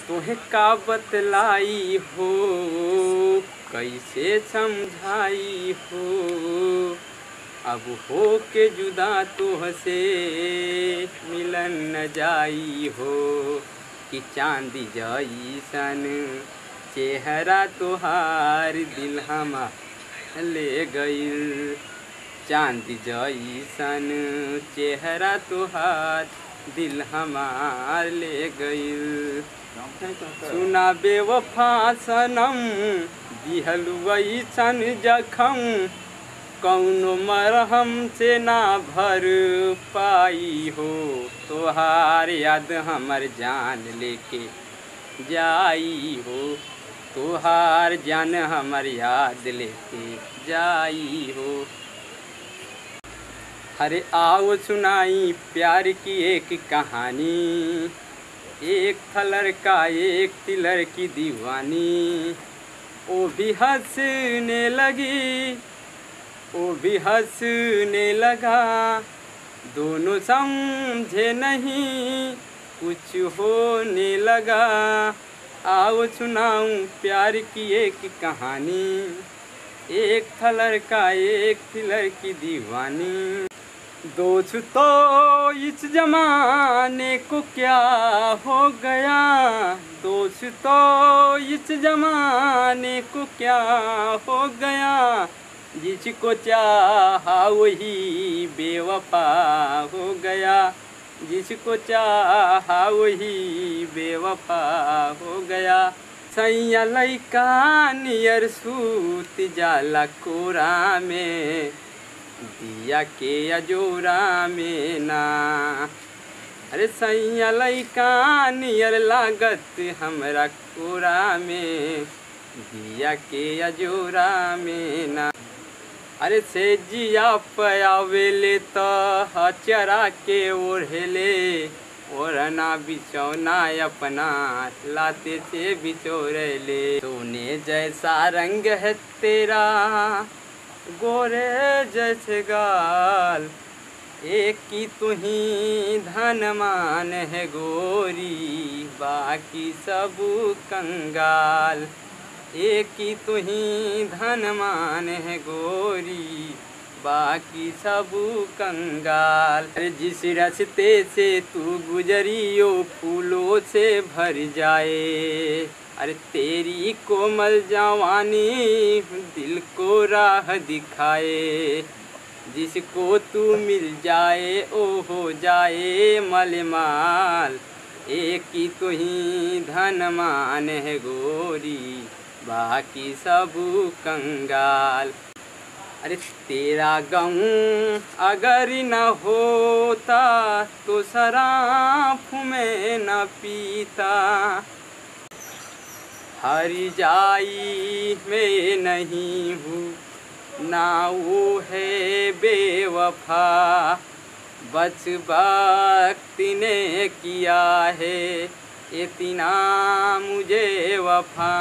तोहे का बतलाई हो, कैसे समझाई हो। अब हो के जुदा तोहसे मिलन न जाई हो। कि चांदी जैसन चेहरा तोहार दिल हमार ले गइल। चांदी जैसन चेहरा तोहार दिल हमार ले गइल। सुना बेवफा सनम दिहलु वैसन जखम, कौनो मरहम से ना भर पाई हो। तोहार याद हमर जान लेके जाई हो। तोहार जान हमर याद लेके जाई हो। अरे आओ सुनाई प्यार की एक कहानी। एक था लड़का एक थी लड़की दीवानी। वो भी हंसने लगी वो भी हंसने लगा। दोनों समझे नहीं कुछ होने लगा। आओ सुनाऊं प्यार की एक कहानी। एक था लड़का एक थी लड़की दीवानी। दोस्तों इस जमाने को क्या हो गया। दोस्तों इस जमाने को क्या हो गया। जिसको चाहा वही बेवफा हो गया। जिसको चाहा वही बेवफा हो गया। सैया लइका नियर सूत जाला कोरा में, दिया के अजोरा में ना। अरे सैया लइका नियर लागत हमरा कोरा में, दिया के अजोरा में ना। अरे से जिया पयावेले तो हचरा के ओढ़ेले। ओढ़ना बिछौना अपना लाते से बिचोरेले। सोने जैसा रंग है तेरा गोरे जैसे गाल। एक की तू ही धनमान है गोरी, बाकी सब कंगाल। एक की तू ही धनमान है गोरी, बाकी सब कंगाल। जिस रास्ते से तू गुजरियो फूलों से भर जाए। अरे तेरी कोमल जवानी दिल को राह दिखाए। जिसको तू मिल जाए ओ हो जाए मलमाल। एक की तू ही धनमान है गोरी, बाकी सब कंगाल। अरे तेरा गम अगर न होता तो शराब में न पीता। हरी जाई मैं नहीं हूँ ना वो है बेवफा। बस वक्त ने किया है इतना मुझे वफा।